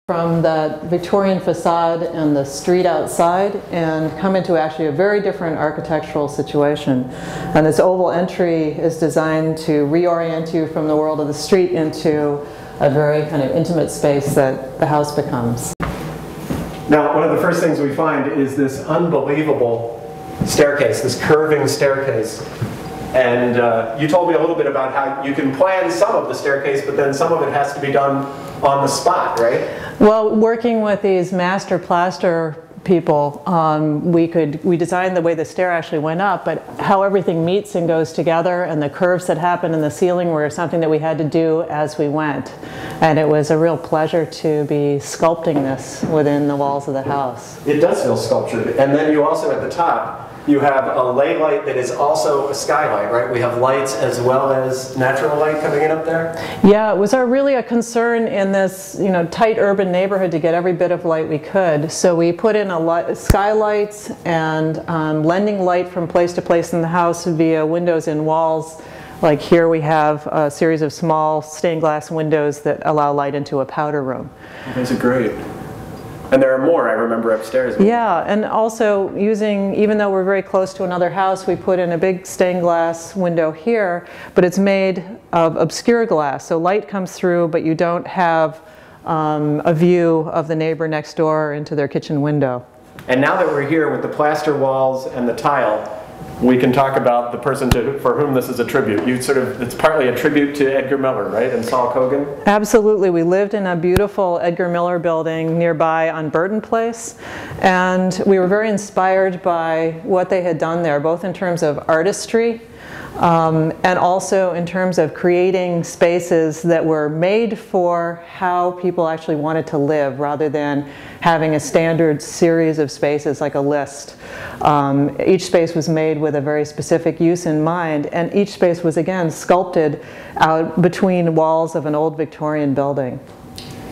from that Victorian facade and the street outside and come into actually a very different architectural situation. And this oval entry is designed to reorient you from the world of the street into a very kind of intimate space that the house becomes. Now, one of the first things we find is this unbelievable staircase, this curving staircase. And you told me a little bit about how you can plan some of the staircase, but then some of it has to be done on the spot, right? Well, working with these master plaster people, we designed the way the stair actually went up, but how everything meets and goes together, and the curves that happen in the ceiling were something that we had to do as we went. And it was a real pleasure to be sculpting this within the walls of the house. It does feel sculptured. And then you also, at the top, you have a lay light that is also a skylight, right? We have lights as well as natural light coming in up there? Yeah, it was really a concern in this tight urban neighborhood to get every bit of light we could. So we put in skylights and lending light from place to place in the house via windows in walls. Like here we have a series of small stained glass windows that allow light into a powder room. Those are great. And there are more, I remember, upstairs. Yeah, and also even though we're very close to another house, we put in a big stained glass window here, but it's made of obscure glass. So light comes through, but you don't have a view of the neighbor next door into their kitchen window. And now that we're here with the plaster walls and the tile, we can talk about the person for whom this is a tribute. It's partly a tribute to Edgar Miller, right, and Saul Kogan? Absolutely. We lived in a beautiful Edgar Miller building nearby on Burton Place, and we were very inspired by what they had done there, both in terms of artistry and also in terms of creating spaces that were made for how people actually wanted to live, rather than having a standard series of spaces like a list. Each space was made with a very specific use in mind, and each space was again sculpted out between walls of an old Victorian building.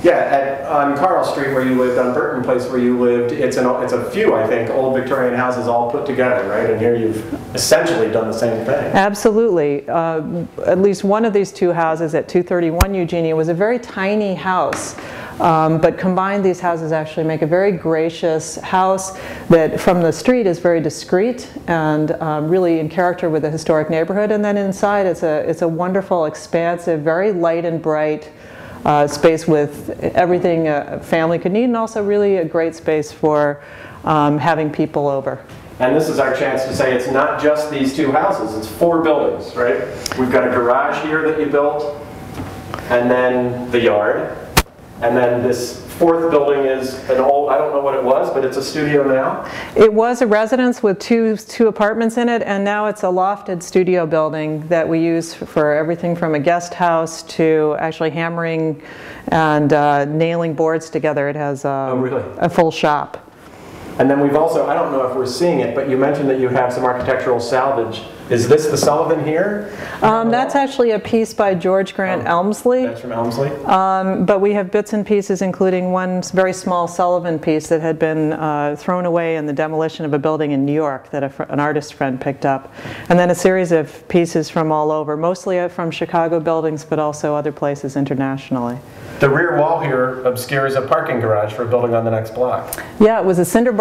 Yeah, on Carl Street where you lived, on Burton Place where you lived, it's a few, I think, old Victorian houses all put together, right? And here you've essentially done the same thing. Absolutely. At least one of these two houses at 231 Eugenia was a very tiny house. But combined, these houses actually make a very gracious house that from the street is very discreet and really in character with the historic neighborhood. And then inside it's a wonderful, expansive, very light and bright space with everything a family could need, and also really a great space for having people over. And this is our chance to say it's not just these two houses, it's 4 buildings, right? We've got a garage here that you built, and then the yard. And then this 4th building is an old, I don't know what it was, but it's a studio now? It was a residence with two apartments in it, and now it's a lofted studio building that we use for everything from a guest house to actually hammering and nailing boards together. It has a full shop. And then we've also, I don't know if we're seeing it, but you mentioned that you have some architectural salvage. Is this the Sullivan here? That's actually a piece by George Grant Elmsley. That's from Elmsley? But we have bits and pieces, including one very small Sullivan piece that had been thrown away in the demolition of a building in New York that an artist friend picked up. And then a series of pieces from all over, mostly from Chicago buildings, but also other places internationally. The rear wall here obscures a parking garage for a building on the next block. Yeah, it was a cinder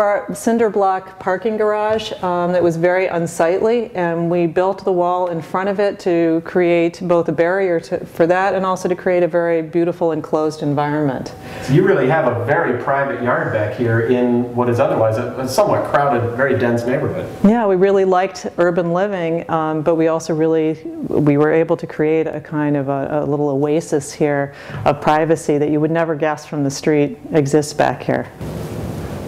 block parking garage that was very unsightly, and we built the wall in front of it to create both a barrier for that and also to create a very beautiful enclosed environment. So you really have a very private yard back here in what is otherwise a somewhat crowded, very dense neighborhood. Yeah, we really liked urban living, but we also we were able to create a kind of a little oasis here of privacy that you would never guess from the street exists back here.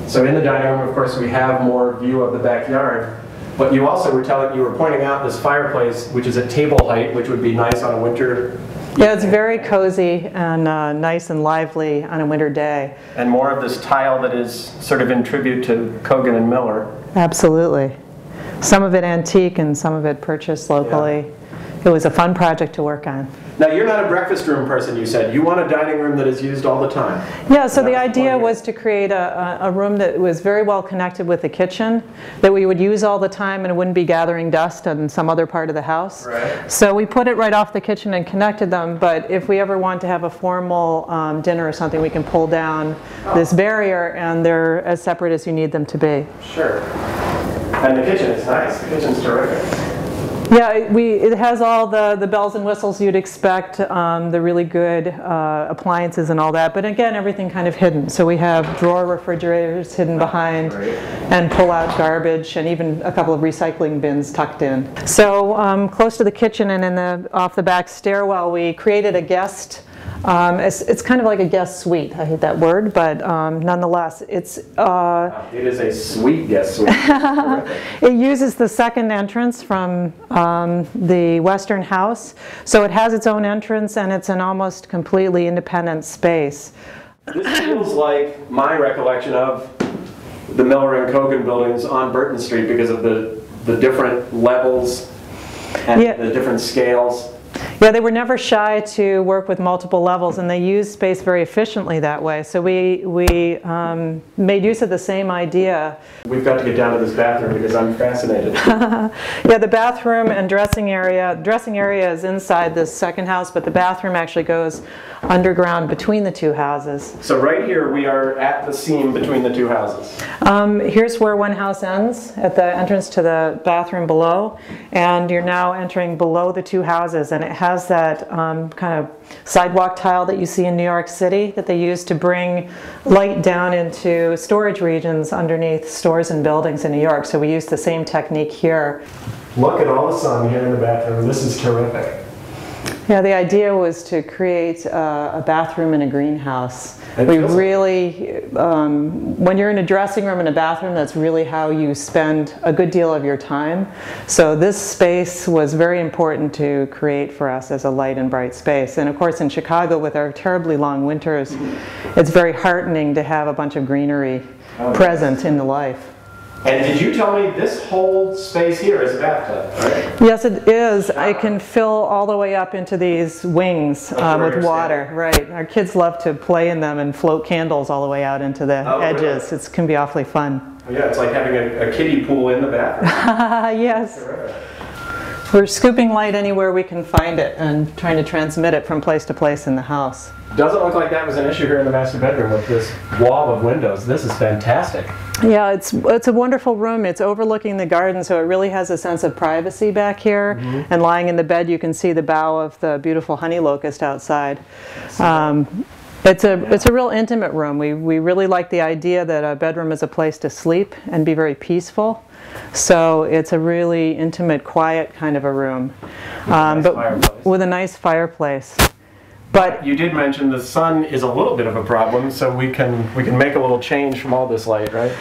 So in the dining room, of course, we have more view of the backyard. But you also were pointing out this fireplace, which is at table height, which would be nice on a winter. Yeah, it's very cozy and nice and lively on a winter day. And more of this tile that is sort of in tribute to Kogan and Miller. Absolutely. Some of it antique and some of it purchased locally. it was a fun project to work on. Now, you're not a breakfast room person, you said. You want a dining room that is used all the time. Yeah, so the idea was to create a room that was very well connected with the kitchen, that we would use all the time and it wouldn't be gathering dust in some other part of the house. Right. So we put it right off the kitchen and connected them, but if we ever want to have a formal dinner or something, we can pull down this barrier and they're as separate as you need them to be. Sure. And the kitchen is nice. The kitchen's terrific. Yeah, it has all the bells and whistles you'd expect, the really good appliances and all that, but again, everything kind of hidden. So we have drawer refrigerators hidden behind and pull-out garbage and even a couple of recycling bins tucked in. So close to the kitchen and off the back stairwell, we created a guest. It's kind of like a guest suite. I hate that word, but nonetheless, it is a sweet guest suite. It uses the second entrance from the western house, so it has its own entrance and it's an almost completely independent space. This feels like my recollection of the Miller and Kogan buildings on Burton Street because of the different levels and the different scales. Yeah, they were never shy to work with multiple levels, and they used space very efficiently that way. So we made use of the same idea. We've got to get down to this bathroom because I'm fascinated. Yeah, the bathroom and dressing area. Dressing area is inside this second house, but the bathroom actually goes underground between the two houses. So right here we are at the seam between the two houses. Here's where one house ends, at the entrance to the bathroom below, and you're now entering below the two houses, and it has that kind of sidewalk tile that you see in New York City that they use to bring light down into storage regions underneath stores and buildings in New York. So we use the same technique here. Look at all the sun here in the bathroom. This is terrific. Yeah, the idea was to create a bathroom in a greenhouse. We really, when you're in a dressing room and a bathroom, that's really how you spend a good deal of your time. So this space was very important to create for us as a light and bright space. And of course in Chicago with our terribly long winters, it's very heartening to have a bunch of greenery present in the life. And did you tell me this whole space here is a bathtub, right? Yes, it is. It can fill all the way up into these wings with water. Right. Our kids love to play in them and float candles all the way out into the edges. Really? It can be awfully fun. Yeah, it's like having a kiddie pool in the bathroom. Yes. We're scooping light anywhere we can find it and trying to transmit it from place to place in the house. Doesn't look like that was an issue here in the master bedroom with this wall of windows. This is fantastic. Yeah, it's a wonderful room. It's overlooking the garden, so it really has a sense of privacy back here. Mm-hmm. And lying in the bed, you can see the bough of the beautiful honey locust outside. It's a real intimate room. We really like the idea that a bedroom is a place to sleep and be very peaceful. So it's a really intimate, quiet kind of a room, with a nice fireplace. But you did mention the sun is a little bit of a problem, so we can make a little change from all this light, right?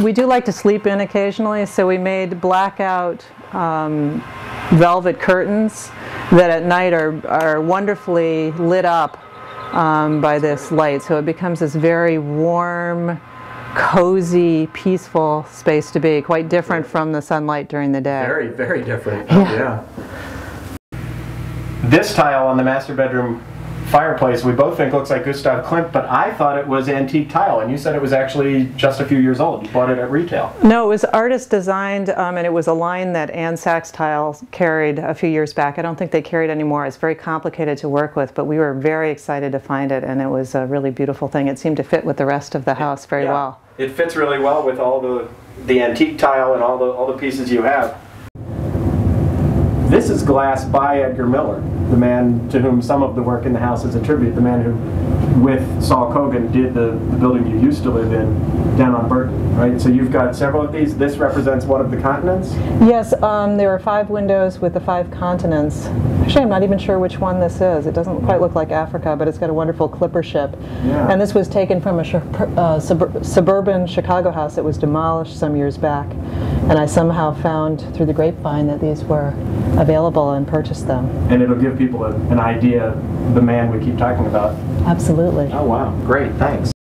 We do like to sleep in occasionally, so we made blackout velvet curtains that at night are wonderfully lit up by this light. So it becomes this very warm, cozy, peaceful space to be, quite different from the sunlight during the day. Very, very different. Yeah. This tile on the master bedroom fireplace we both think looks like Gustav Klimt, but I thought it was antique tile, and you said it was actually just a few years old. You bought it at retail. No, it was artist designed, and it was a line that Ann Sachs Tile carried a few years back. I don't think they carry it anymore. It's very complicated to work with, but we were very excited to find it, and it was a really beautiful thing. It seemed to fit with the rest of the house very well. It fits really well with all the antique tile and all the pieces you have. This is glass by Edgar Miller, the man to whom some of the work in the house is a tribute, the man who, with Saul Kogan, did the building you used to live in down on Burton, right? So you've got several of these. This represents one of the continents? Yes, there are 5 windows with the 5 continents. Actually, I'm not even sure which one this is. It doesn't quite look like Africa, but it's got a wonderful clipper ship. Yeah. And this was taken from a suburban Chicago house that was demolished some years back. And I somehow found through the grapevine that these were available and purchased them. And it'll give people an idea of the man we keep talking about. Absolutely. Oh wow, great, thanks.